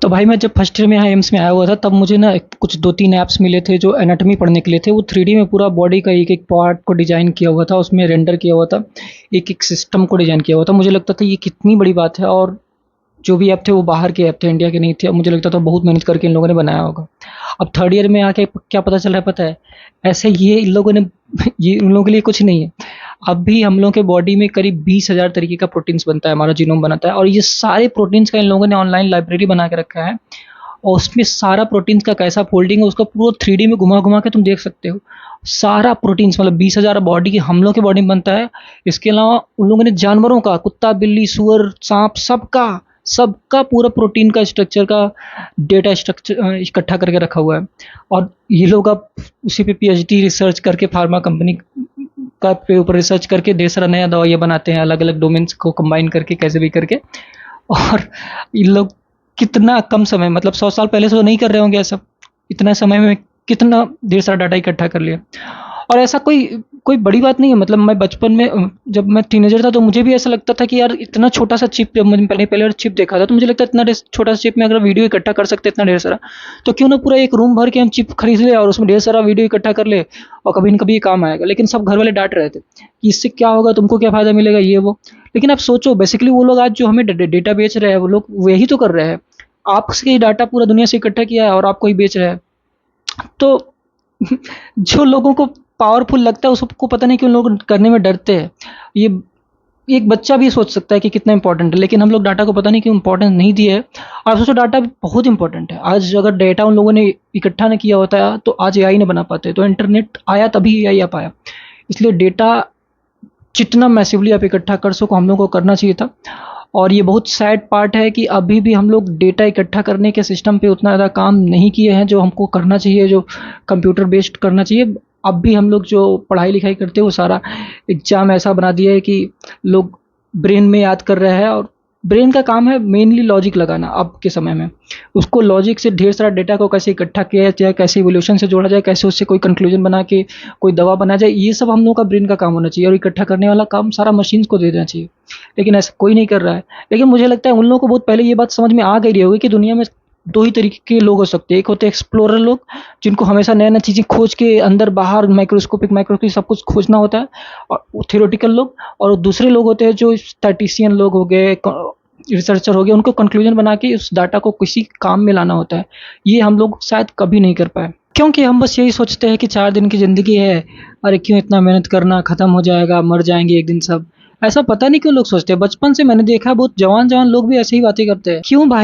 तो भाई मैं जब फर्स्ट ईयर में यहाँ एम्स में आया हुआ था तब मुझे ना कुछ 2-3 ऐप्स मिले थे जो एनाटॉमी पढ़ने के लिए थे। वो 3D में पूरा बॉडी का एक-एक पार्ट को डिज़ाइन किया हुआ था, उसमें रेंडर किया हुआ था, एक-एक सिस्टम को डिज़ाइन किया हुआ था। मुझे लगता था ये कितनी बड़ी बात है और जो भी ऐप थे वो बाहर के ऐप थे, इंडिया के नहीं थे। और मुझे लगता था बहुत मेहनत करके इन लोगों ने बनाया होगा। अब थर्ड ईयर में आके क्या पता चल रहा है पता है? ऐसे ये इन लोगों ने ये इन लोगों के लिए कुछ नहीं है। अब भी हम लोगों के बॉडी में करीब 20,000 तरीके का प्रोटीन्स बनता है, हमारा जीनोम बनाता है और ये सारे प्रोटीन्स का इन लोगों ने ऑनलाइन लाइब्रेरी बना के रखा है और उसमें सारा प्रोटीन्स का कैसा फ़ोल्डिंग है उसका पूरा 3D में घुमा-घुमा के तुम देख सकते हो। सारा प्रोटीन्स मतलब 20,000 बॉडी की हम लोग के बॉडी में बनता है। इसके अलावा उन लोगों ने जानवरों का कुत्ता, बिल्ली, सूअर, साँप सबका पूरा प्रोटीन का स्ट्रक्चर का डेटा इकट्ठा करके रखा हुआ है। और ये लोग अब उसी पे पीएचडी रिसर्च करके फार्मा कंपनी का पे ऊपर रिसर्च करके ढेर सारा नया दवाइयाँ बनाते हैं अलग-अलग डोमेन्स को कंबाइन करके कैसे भी करके। और ये लोग कितना कम समय मतलब 100 साल पहले से तो नहीं कर रहे होंगे ऐसा। इतना समय में कितना ढेर सारा डाटा इकट्ठा कर लिया। और ऐसा कोई कोई बड़ी बात नहीं है। मतलब मैं बचपन में जब मैं टीनेजर था तो मुझे भी ऐसा लगता था कि यार इतना छोटा-सा चिप जब मैंने पहली बार चिप देखा था तो मुझे लगता है इतना छोटा-सा चिप में अगर वीडियो इकट्ठा कर सकते हैं इतना ढेर सारा, तो क्यों ना पूरा एक रूम भर के हम चिप खरीद लें और उसमें ढेर सारा वीडियो इकट्ठा कर लें और कभी न कभी ये काम आएगा। लेकिन सब घर वाले डाँट रहे थे कि इससे क्या होगा, तुमको क्या फ़ायदा मिलेगा ये वो। लेकिन आप सोचो बेसिकली वो लोग आज जो हमें डेटा बेच रहे हैं वो लोग वही तो कर रहे हैं। आपसे ही डाटा पूरा दुनिया से इकट्ठा किया है और आपको ही बेच रहे हैं। तो जो लोगों को पावरफुल लगता है वो सबको पता नहीं क्यों लोग करने में डरते हैं। ये एक बच्चा भी सोच सकता है कि कितना इम्पोर्टेंट है, लेकिन हम लोग डाटा को पता नहीं क्यों इम्पोर्टेंस नहीं दिए है। और आप सोचो डाटा बहुत इम्पोर्टेंट है। आज अगर डेटा उन लोगों ने इकट्ठा नहीं किया होता है तो आज एआई नहीं बना पाते। तो इंटरनेट आया तभी एआई आ पाया। इसलिए डेटा जितना मैसिवली आप इकट्ठा कर सको हम लोग को करना चाहिए था। और ये बहुत सैड पार्ट है कि अभी भी हम लोग डेटा इकट्ठा करने के सिस्टम पे उतना ज़्यादा काम नहीं किए हैं जो हमको करना चाहिए, जो कंप्यूटर बेस्ड करना चाहिए। अब भी हम लोग जो पढ़ाई-लिखाई करते हैं वो सारा एग्ज़ाम ऐसा बना दिया है कि लोग ब्रेन में याद कर रहे हैं और ब्रेन का काम है मेनली लॉजिक लगाना अब के समय में। उसको लॉजिक से ढेर सारा डेटा को कैसे इकट्ठा किया जाए, कैसे इवोल्यूशन से जोड़ा जाए, कैसे उससे कोई कंक्लूजन बना के कोई दवा बनाया जाए, ये सब हम लोगों का ब्रेन का काम होना चाहिए और इकट्ठा करने वाला काम सारा मशीन्स को दे देना चाहिए। लेकिन ऐसा कोई नहीं कर रहा है। लेकिन मुझे लगता है उन लोगों को बहुत पहले ये बात समझ में आ गई रही होगी कि दुनिया में 2 ही तरीके के लोग हो सकते हैं। एक होते हैं एक्सप्लोरर लोग, जिनको हमेशा नया-नया चीज़ें खोज के अंदर-बाहर माइक्रोस्कोपिक सबकुछ खोजना होता है और थ्योरेटिकल लोग। और दूसरे लोग होते हैं जो स्टैटिस्टिशियन लोग हो गए, रिसर्चर हो गए, उनको कंक्लूजन बना के उस डाटा को किसी काम में लाना होता है। ये हम लोग शायद कभी नहीं कर पाए। क्योंकि हम बस यही सोचते हैं कि 4 दिन की ज़िंदगी है, अरे क्यों इतना मेहनत करना, खत्म हो जाएगा, मर जाएँगे एक दिन सब। ऐसा पता नहीं क्यों लोग सोचते हैं। बचपन से मैंने देखा है बहुत जवान-जवान लोग भी ऐसे ही बातें करते हैं। क्यों भाई?